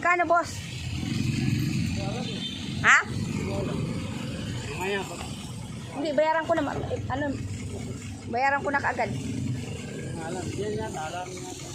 Magkano, boss? Ha? Mamaya pa. Hindi, bayaran ko na. Ano? Bayaran ko na kaagad. Alam, yan yata, alam yata.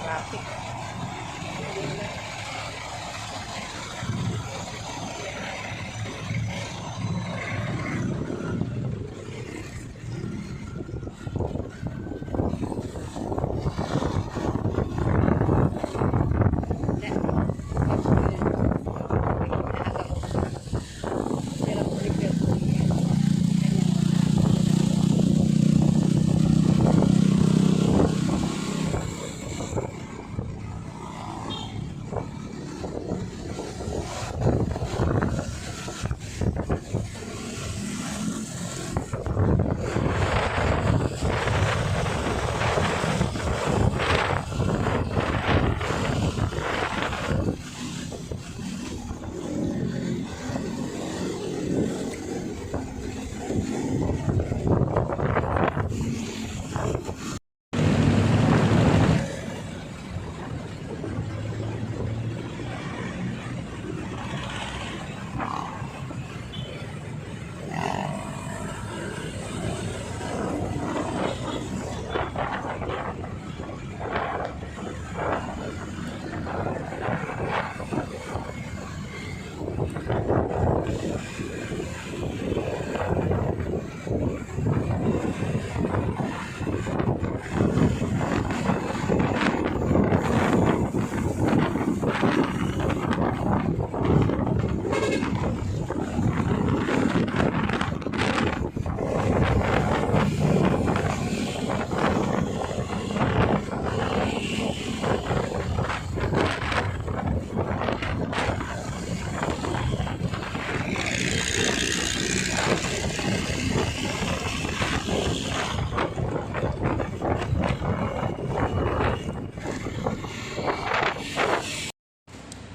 Traffic.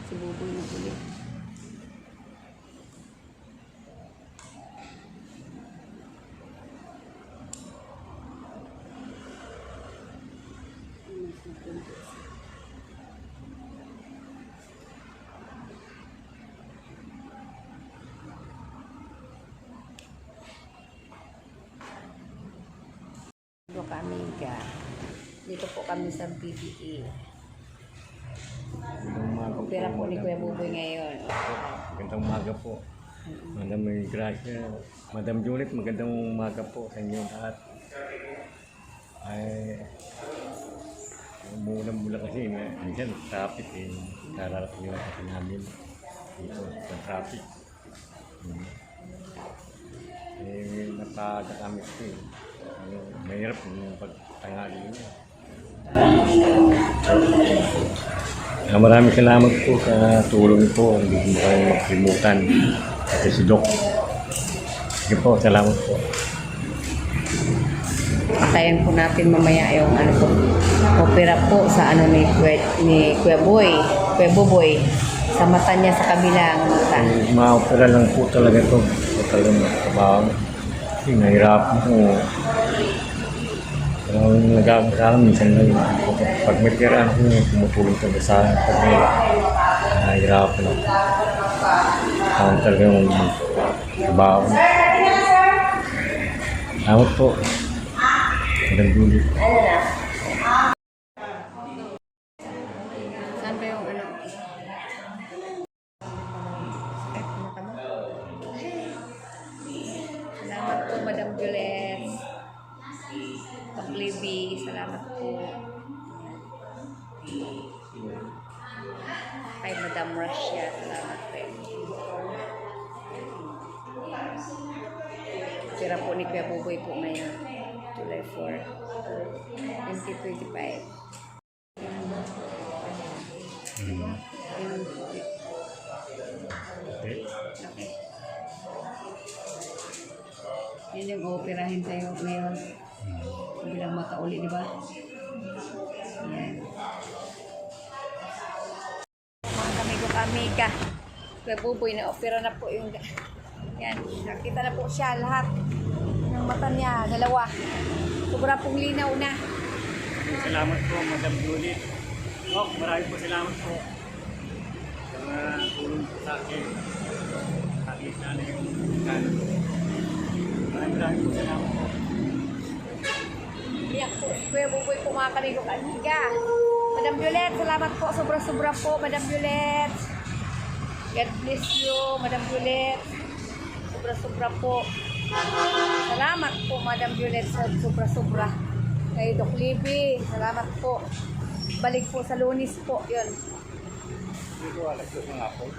Si Buboy na ulit. Dito kami ka. Dito po kami sa BBA. Opera po ni Kuya Buboy ngayon. Magandang umaga po. Madam Gracia, Madam Juliet, magandang umaga po sa inyo lahat. Ay, umuulan-mula kasi, minsan traffic eh. Kararating lang kasi namin dito sa traffic. Eh, napaaga kami kasi. Mahirap yung pagtangali niya. Maraming salamat po sa tulong po. Hindi mo kayo magkalimutan. Kasi si Doc. Sige po, salamat po. Patayin po natin mamaya yung ano po, opera po sa ano ni Kuya Buboy. Sa mata niya sa kabilang mata. Ma-opera lang po talaga ito. Talagang trabaho. Kasi nahirapan po. Ang nag-aaral minsan lang pag may tira ako tumutulong talaga sa pag may nahihirapan ako. Ang talagang trabaho. Salamat po. Magandang dulo. Saan ba yung ano? Salamat po, Madam Juliet. Paglibi, salamat po. Kay Madam Madam Russia. Salamat po. Sira po ni Kuya Buboy po ngayon. July 4, 2025. Okay. Okay. Yan yung operahin tayo ngayon. Bilang makauli, di ba? Yan. Mga kamigo-kamiga. Kuya Buboy, na-opera na po yung... Yan. Nakita na po siya lahat ng mata niya. Dalawa. Sobra pong linaw na. Salamat po, Madam Julie. Oh, marami po salamat po. Sa mga tulong po sa akin. Nakita na yung kano. Marami po salamat po. Iyak po si Kuya Buboy po mga kamigo-kamiga. Madam Violet, salamat po. Sobra-sobra po, Madam Violet. God bless you, Madam Violet. Sobra-sobra po. Salamat po, Madam Violet, sa sobra-sobra. Kay Doc Libby, salamat po. Balik po sa Lunis po, yun. Hindi ko alam ko nga po.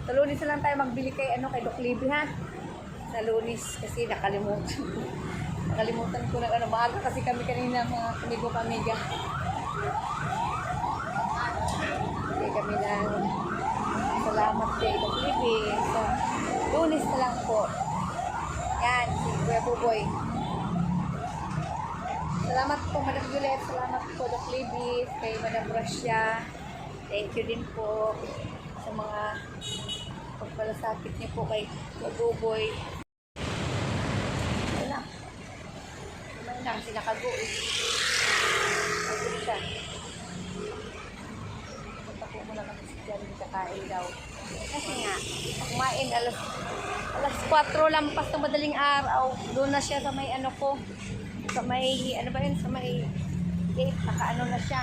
Sa Lunis na lang tayo magbili kay, kay Doc Libby, ha? Sa Lunis, kasi nakalimutan ko. Nakalimutan ko na, maaga kasi kami kanina, mga kamigo-kamiga. Hindi kami na, salamat kay Doc Libby. So, Lunis na lang po. Yan, si Kuya Buboy. Salamat po, Madam Violet. Salamat po, Doc Libby. Kay Madam Russia. Thank you din po sa mga pagpalasakit niyo po kay Kuya Buboy. Wala. Kumain lang, sinakago eh. Pagod siya. Punta po muna kami sa dyan, kakain daw. Kasi nga, kumain alas 4 lampas ng madaling araw. Doon na siya sa may ko. Sa may, sa may gate. Naka na siya.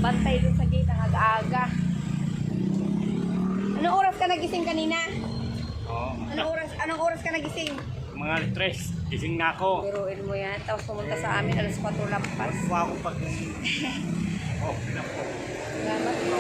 Bantay doon sa gate ang aga-aga. Anong oras ka nagising kanina? Oo. Anong oras ka nagising? Mga 3, gising na ako. Biruin mo yan. Tapos pumunta sa amin alas 4 lampas. Huwag po ako pag... Oh, na po. Salamat po.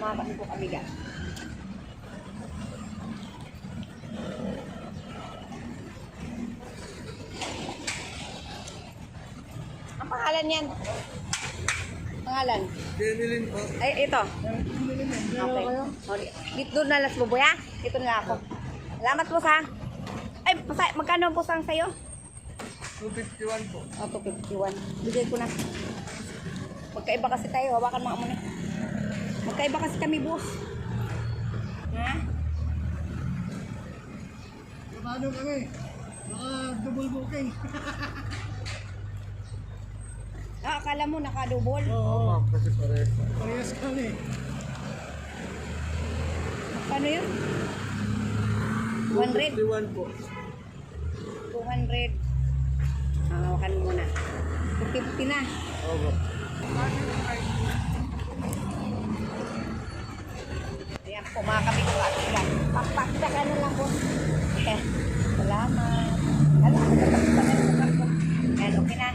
kumakan po kami ga. Ang pangalan yan? Pangalan? Denilin po. Ay, ito. Okay. Dito doon na las buboy, ha? Dito na ako. Salamat po sa. Ay, magkano po sang sa'yo? 251 po. Oh, 251. Bigay ko na. Magkaiba kasi tayo. Hawakan mo muna. Magkaiba kasi kami, boss. Ha? Paano kami? Baka double booking. Ah, akala mo nakadubol? Oo, ma'am. Kasi parehas kami. Magkano yun? 100? 251 po. 200. Ah, hawakan mo muna. 250 na. Opo. Ayan po, mga kami ko katigan. Pakpakita ka na lang po. Salamat. Ayan, okay na.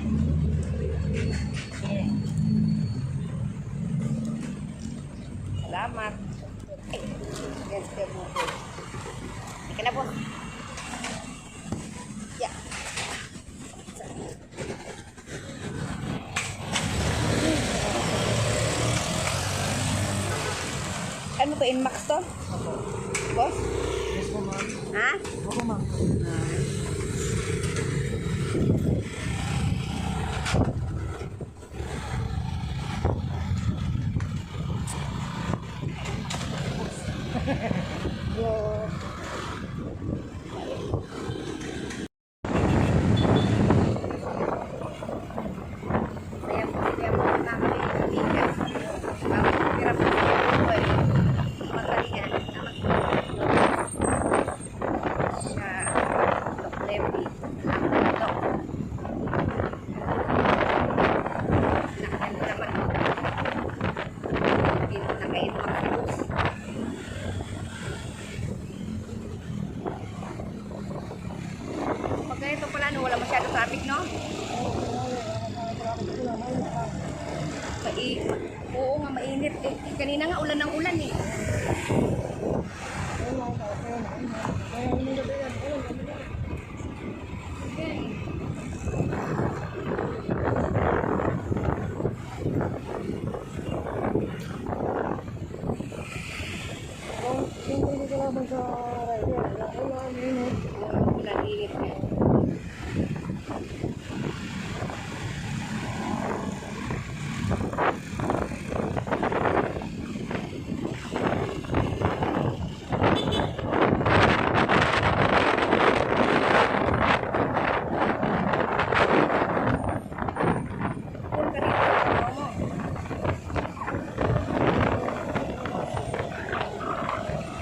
Salamat. Yes, kaya mo po. Ika na po. Yeah. Ano to? Inmax to? Boss? Yes po, ma'am. Ha? Opo, ma'am. Ayan po, kaya po namin kaibigan. Bakit hirap po po eh. Magalingan. Siya, Dok Levi. Dok. Nakaganda naman. Dito nakain mga kabus. Pag ganito pala, no, wala masyado traffic, no? Oo nga, mainit. Eh, kanina nga ulan ng ulan eh. Ulan, init na.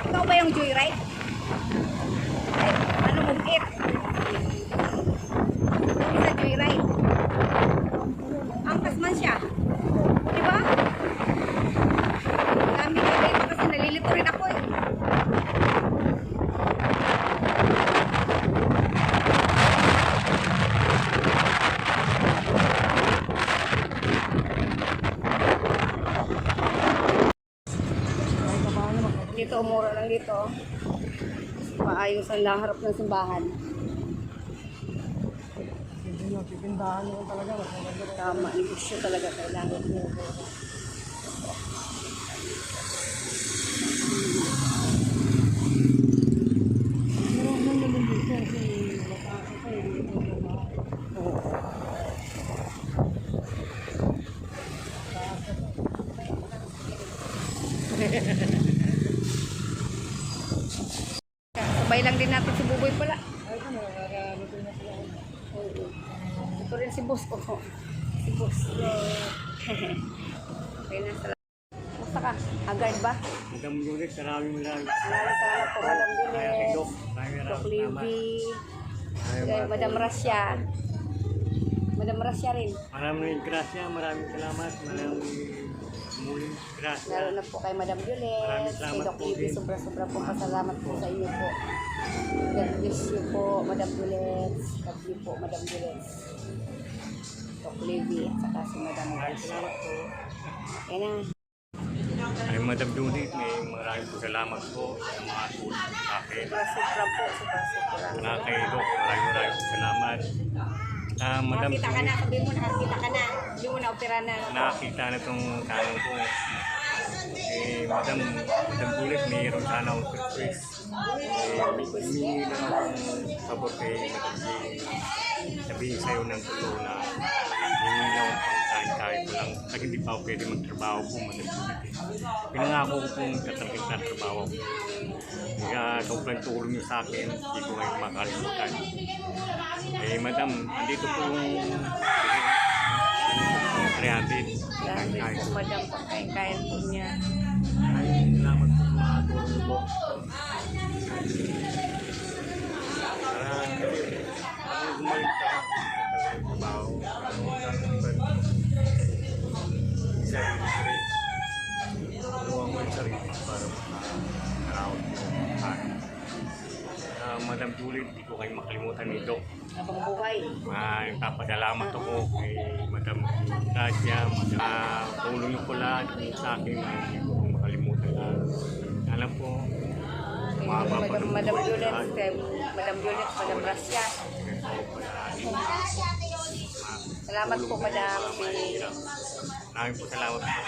Ikaw ba yung joyride? Ay, ano mugit? Yung isa joyride. Angkas man siya. Di ba? Dami na dito kasi nalilito rin ako eh. Dito, umura lang dito. Maayos ang laharap ng simbahan. Pipindahan mo talaga. Tama, negosyo talaga kailangan mo. Sabay lang din natin si Buboy pala. Oo. Ito rin si Boss ko. Si Boss. Okay na, salamat. Basta ka? Agad ba? Madam Lulit, maraming Maraming salamat po, Madam Juliet. Dok, maraming Dok salamat. Livy. Madam Rasya. Madam Rasya rin. Maraming grasya, maraming salamat, maraming muling grasya. Lalo na po kay Madam Juliet. Maraming Kay salamat Dok po Livy, din. sobra-sobra po pasalamat po sa inyo po. God bless you po, Madam Juliet. God bless po, Madam Juliet. Dok Livy at saka si Madam Maraming Rasya. salamat po. Yan na. Ay, Madam Judith, maraming po salamat po sa mga tulong po sa akin. Sobra-sobra po, sobra-sobra. Kay Doc, maraming po salamat. Madam Nakakita ka na, Judith, sabi mo, nakakita ka na. Hindi mo na opera na. nakakita na itong tanong ko. Madam Judith, mayroon sana akong surprise. Humingi lang akong pabor kay Madam Judith. Sabihin sa'yo ng totoo na humingi lang akong pangkain-kain ko lang. Kasi hindi pa ako pwede magtrabaho po, Madam Judith. Pinangako ko kung tatangkin na trabaho ko. Kaya sobrang tulong niyo sa akin, hindi ko ngayon makalimutan. Madam, andito po yung 300. Grabe po, madam, pagkain-kain po niya. Ay, salamat po sa mga tulong po. Para gumaling ka sa trabaho. Sarili-sarili. Tulungan mo yung sarili para makarawat mo ang Madam Julie, hindi ko kayo makalimutan nito. Habang buhay. Nagpapasalamat ako kay Madam Kasia, tulong niyo po lahat sa akin, hindi ko makalimutan na. Sana po, Madam Violet, Madam Violet, Madam Gracia. Salamat po, Madam. Maraming po salamat po.